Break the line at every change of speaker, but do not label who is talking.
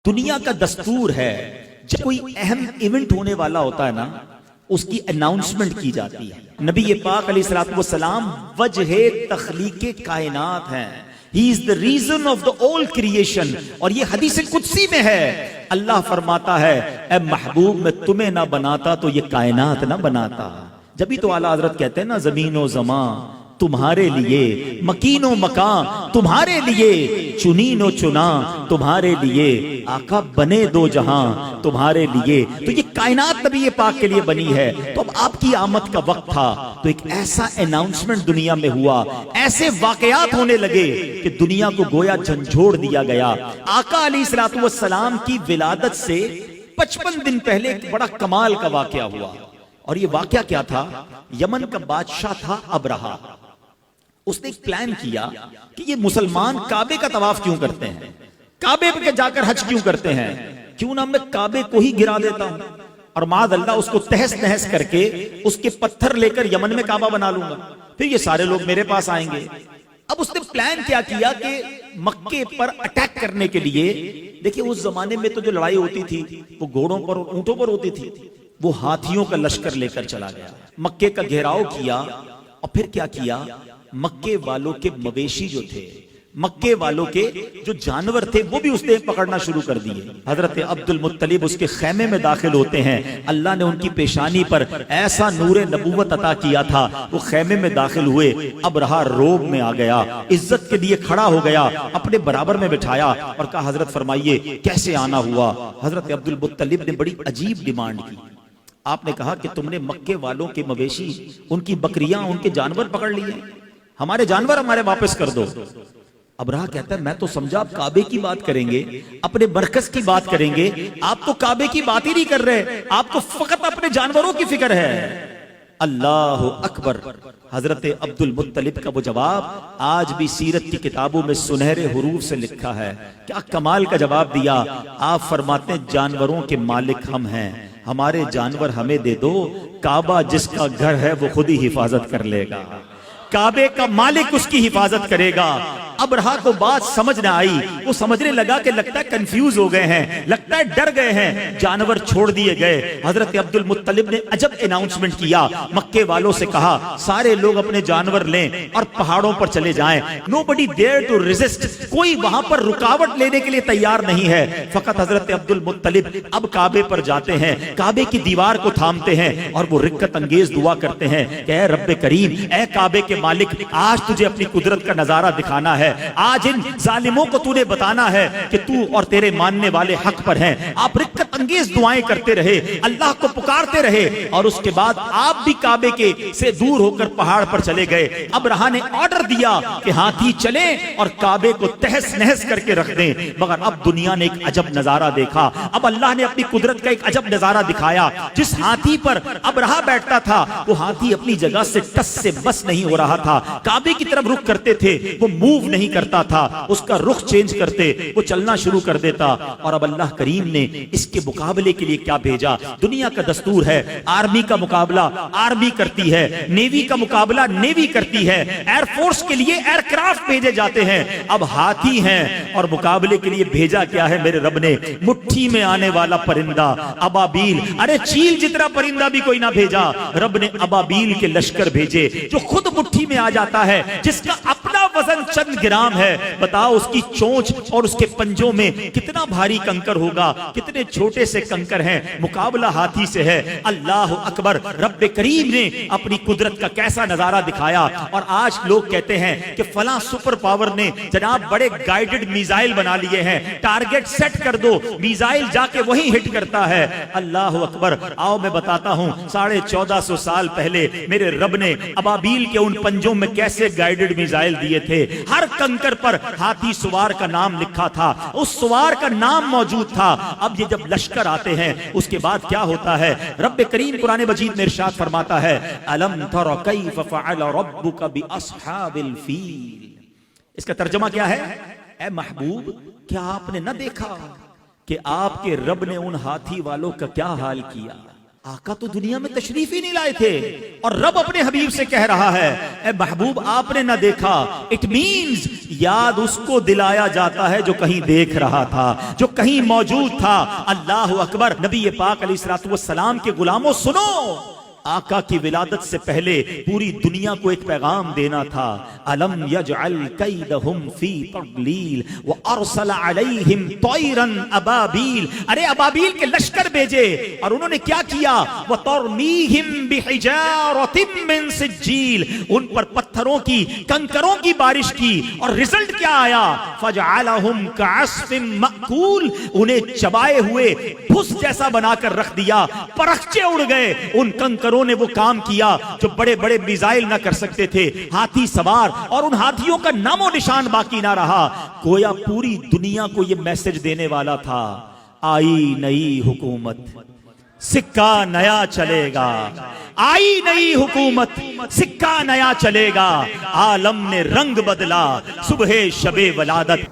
دنیا کا دستور ہے جب کوئی اہم ایونٹ ہونے والا ہوتا ہے نا اس کی اناؤنسمنٹ کی جاتی ہے. نبی پاک علیہ الصلوۃ والسلام وجہ تخلیق کائنات ہیں. He is the reason of the all creation. اور یہ حدیث قدسی میں ہے. اللہ فرماتا ہے اے محبوب میں تمہیں نہ بناتا تو یہ کائنات نہ بناتا. جبھی تو اعلیٰ حضرت کہتے ہیں نا زمین و زمان تمہارے لیے، مکین و مکان تمہارے لیے، چنین و چنا تمہارے لیے، آقا بنے دو جہاں تمہارے لیے. تو یہ کائنات نبی پاک کے لیے بنی ہے. تو اب آپ کی آمد کا وقت تھا تو ایک ایسا اناؤنسمنٹ دنیا میں ہوا، ایسے واقعات ہونے لگے کہ دنیا کو گویا جھنجھوڑ دیا گیا. آقا علیہ الصلوۃ والسلام کی ولادت سے 55 دن پہلے ایک بڑا کمال کا واقعہ ہوا. اور یہ واقعہ کیا تھا؟ یمن کا بادشاہ تھا ابرہہ. اس نے ایک پلان کیا کہ یہ مسلمان کعبے کا طواف کیوں کرتے ہیں، کعبے پہ جا کر حج کیوں کرتے ہیں، کیوں نہ میں کعبے کو ہی گرا دیتا ہوں اور معاذ اللہ اس کو تہس نہس کر کے اس کے پتھر لے کر یمن میں کعبہ بنا لوں گا، پھر یہ سارے لوگ میرے پاس آئیں گے. اب اس نے پلان کیا کہ مکے پر اٹیک کرنے کے لیے، دیکھیں اس زمانے میں تو جو لڑائی ہوتی تھی وہ گھوڑوں پر اور اونٹوں پر ہوتی تھی، وہ ہاتھیوں کا لشکر لے کر چلا گیا، مکے کا گھیراؤ کیا. اور پھر کیا کیا، مکے والوں کے مویشی جو تھے، مکے والوں کے جو جانور تھے وہ بھی اس نے پکڑنا شروع کر دیے. حضرت عبد المطلب اس کے خیمے میں داخل ہوتے ہیں. اللہ نے ان کی پیشانی پر ایسا نور نبوت عطا کیا تھا، وہ خیمے میں داخل ہوئے. ابرہہ روب میں آ گیا، عزت کے لیے کھڑا ہو گیا، اپنے برابر میں بٹھایا اور کہا حضرت فرمائیے کیسے آنا ہوا. حضرت عبد المطلب نے بڑی عجیب ڈیمانڈ کی. آپ نے کہا کہ تم نے مکے والوں کے مویشی، ان کی بکریاں، ان کے جانور پکڑ لیے، ہمارے جانور ہمارے واپس کر دو. ابرہہ کہتا ہے میں تو سمجھا آپ کعبے کی بات کریں گے، اپنے مرکز کی بات کریں گے، آپ تو کعبے کی بات ہی نہیں کر رہے، آپ کو فقط اپنے جانوروں کی فکر ہے. اللہ اکبر. حضرت عبد المطلب کا وہ جواب آج بھی سیرت کی کتابوں میں سنہرے حروف سے لکھا ہے. کیا کمال کا جواب دیا. آپ فرماتے ہیں جانوروں کے مالک ہم ہیں، ہمارے جانور ہمیں دے دو، کعبہ جس کا گھر ہے وہ خود ہی حفاظت کر لے گا، کعبے کا مالک اس کی حفاظت کرے گا. ابرہہ کو بات سمجھ نہ آئی، وہ سمجھنے لگا کہ لگتا ہے کنفیوز ہو گئے ہیں، لگتا ہے ڈر گئے ہیں، جانور چھوڑ دیے گئے. حضرت عبد المطلب نے عجب اناؤنسمنٹ کیا، مکے والوں سے کہا سارے لوگ اپنے جانور لیں اور پہاڑوں پر چلے جائیں. nobody dare to resist. کوئی وہاں پر رکاوٹ لینے کے لیے تیار نہیں ہے. فقط حضرت عبد المطلب اب کعبے پر جاتے ہیں، کعبے کی دیوار کو تھامتے ہیں اور وہ رکت انگیز دعا کرتے ہیں کہ اے رب کریم، اے کعبے کے مالک، آج تجھے اپنی قدرت کا نظارہ دکھانا ہے، آج ان ظالموں کو تو نے بتانا ہے کہ تو اور تیرے ماننے والے حق پر ہیں. آپ رکت انگیز دعائیں کرتے رہے، اللہ کو پکارتے رہے اور اس کے بعد آپ بھی کعبے کے سے دور ہو کر پہاڑ پر چلے گئے. ابرہہ نے آرڈر دیا کہ ہاتھی چلیں اور کعبے کو تہس نہس کر کے رکھ دیں. مگر اب دنیا نے ایک عجب نظارہ دیکھا. اب اللہ نے اپنی قدرت کا ایک عجب نظارہ دکھایا. جس ہاتھی پر ابرہہ بیٹھتا تھا وہ ہاتھی اپنی جگہ سے ٹس سے بس نہیں ہو رہا تھا. کعبے کی طرف رخ کرتے تھے وہ موو نہیں کرتا تھا، اس کا رخ چینج کرتے وہ چلنا شروع کر دیتا. اور اب اللہ کریم نے اس کے مقابلے کے لیے کیا بھیجا. دنیا کا دستور ہے آرمی کا مقابلہ آرمی کرتی ہے، نیوی کا مقابلہ نیوی کرتی ہے، ایئر فورس کے لیے ایئر کرافٹ بھیجے جاتے ہیں. اب ہاتھی ہیں اور مقابلے کے لیے بھیجا کیا ہے میرے رب نے؟ مٹھی میں آنے والا پرندہ ابابیل. ارے چیل جتنا پرندہ بھی کوئی نہ بھیجا، رب نے ابابیل کے لشکر بھیجے جو خود مٹھی میں آ جاتا ہے، جس کا اپنا وزن چند گرام ہے. بتاؤ اس کی چونچ اور اس کے پنجوں میں کتنا بھاری کنکر ہوگا، کتنے چھوٹے سے کنکر ہیں. مقابلہ ہاتھی سے ہے. اللہ اکبر. رب کریم نے اپنی قدرت کا کیسا نظارہ دکھایا. اور آج لوگ کہتے ہیں کہ فلاں سپر پاور نے جناب بڑے گائیڈڈ میزائل بنا لیے ہیں، ٹارگٹ سیٹ کر دو، میزائل جا کے وہی ہٹ کرتا ہے. اللہ اکبر. آؤ میں بتاتا ہوں 1450 سال پہلے میرے رب نے ابابیل کے ان پنجوں میں کیسے گائیڈڈ میزائل دیے تھے. ہر کنکر پر ہاتھی سوار کا نام لکھا تھا، اس سوار کا نام موجود تھا. اب یہ جب لشکر آتے ہیں اس کے بعد کیا ہوتا ہے؟ رب کریم قرآن مجید میں ارشاد فرماتا ہے الم تر کیف فعل ربک باصحاب الفیل. اس کا ترجمہ کیا ہے؟ اے محبوب کیا آپ نے نہ دیکھا کہ آپ کے رب نے ان ہاتھی والوں کا کیا حال کیا؟ آقا تو دنیا میں تشریف ہی نہیں لائے تھے اور رب اپنے حبیب سے کہہ رہا ہے اے محبوب آپ نے نہ دیکھا. اٹ مینز یاد اس کو دلایا جاتا ہے جو کہیں دیکھ رہا تھا, جو کہیں موجود تھا. اللہ اکبر. نبی پاک علیہ الصلوۃ والسلام کے غلاموں سنو, آقا کی ولادت سے پہلے پوری دنیا کو ایک پیغام دینا تھا. الم یجعل کیدہم فی تضلیل وارسل علیہم طیرا ابابیل. ارے ابابیل کے لشکر بھیجے اور انہوں نے کیا کیا؟ وترمیہم بحجارۃ من سجیل. ان پر پتھروں کی, کنکروں کی بارش کی اور رزلٹ کیا آیا؟ فجعلہم کعصف مأکول. انہیں چبائے ہوئے بھس جیسا بنا کر رکھ دیا, پرخچے اڑ گئے. ان کنکروں نے وہ کام کیا جو بڑے بڑے میزائل نہ کر سکتے تھے. ہاتھی سوار, اور ان ہاتھیوں کا نام و نشان باقی نہ رہا. گویا پوری دنیا کو یہ میسج دینے والا تھا, آئی نئی حکومت, سکہ نیا چلے گا. آئی نئی حکومت, سکہ نیا چلے گا. عالم نے رنگ بدلا صبح شب ولادت.